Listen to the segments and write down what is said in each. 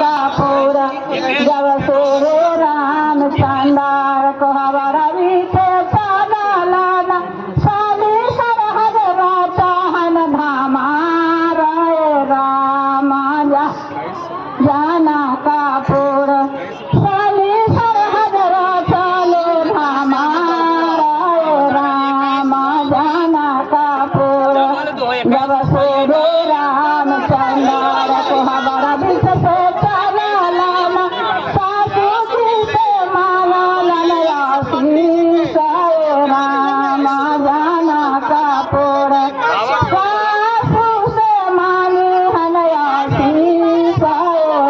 का पूरा जब से राम चंदार को हमारा बीते चला लाना साली सरहद राचाहन धामा राम जाना का पूरा साली सरहद राचाले धामा राम जाना का पूरा जब से राम चंदार को हमारा बीच से चला लाना सासू जी से माना लनयासी राम जाना का पूरा सासू से मानी हनयासी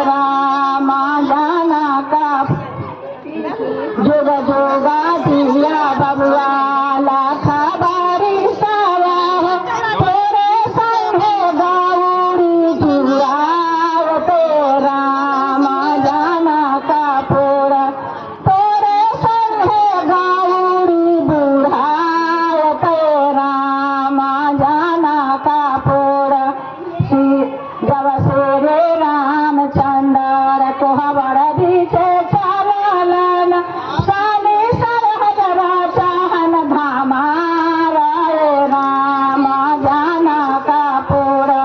राम जाना का जुग जुगा दिया बबुआ लाखा बारी सावा तेरे संगे गौरी जुड़ाव राम जाना का पूरा तेरे संगे गौरी बुढ़ाव राम जाना का पूरा जब से राम चंदार को हमारा बीचे चला लाना साली सरहद राचाहन धामा राम जाना का पूरा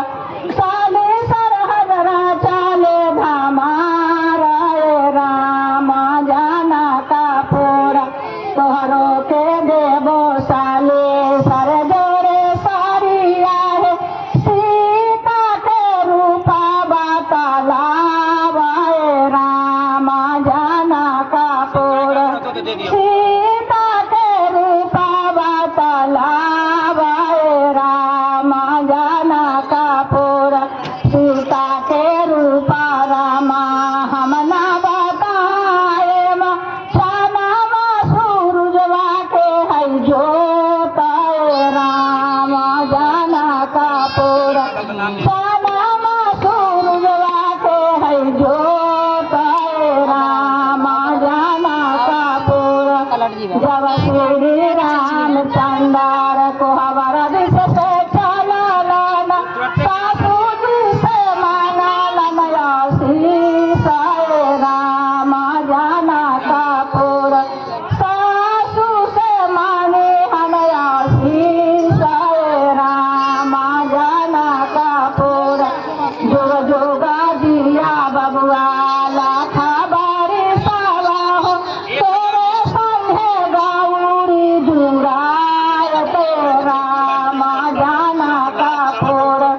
साली सरहद राचाले धामा राम जाना का पूरा तोहरो के देवो साले सर जोरे सारी आहे सीता के रूपा बातला राम जाना का पूरा सीता के रूपा बातला राम जाना का पूरा सीता के रूपा रामा हम ना बताए शाना सूरजवा के है जोत राम जाना का पूरा शाना सूरजवा के है जोत राम जाना का पूरा जब श्री राम चंदार को हमारा दिश से चला लाना सासू जी से माना लनयासी राम जाना का पूरा सासू से माने हनयासी राम जाना का पूरा जुग जुगा दिया बबुआ लाखा बारी सावा हो तेरे संगे गौरी जुड़ाव राम जाना का पूरा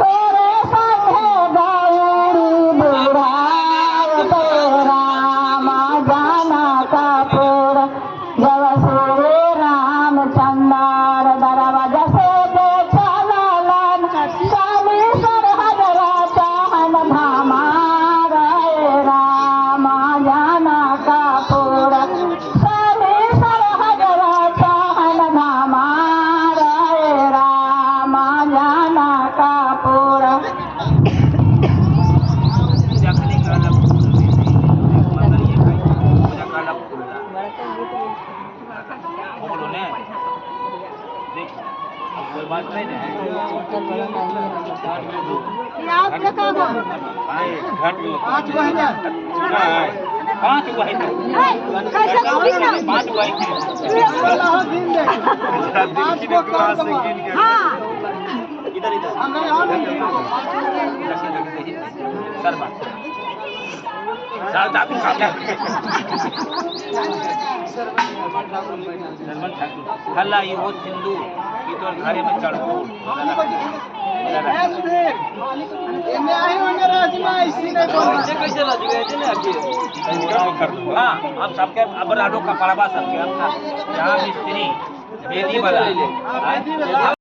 तेरे संगे गौरी बुढ़ाव राम जाना का पूरा जब से राम चंदार दरवाजा से चला लाना साली सरहद राचाहन धामा राम जाना का पूरा साली सरहद राचाहन धामा राम जाना का पूरा हल्ला ये वो सिंधु ये तो घरे में चढ़ो हाँ अब सबके अब राडो का पड़वा सबके अब यहाँ मिस्त्री बेदी वाला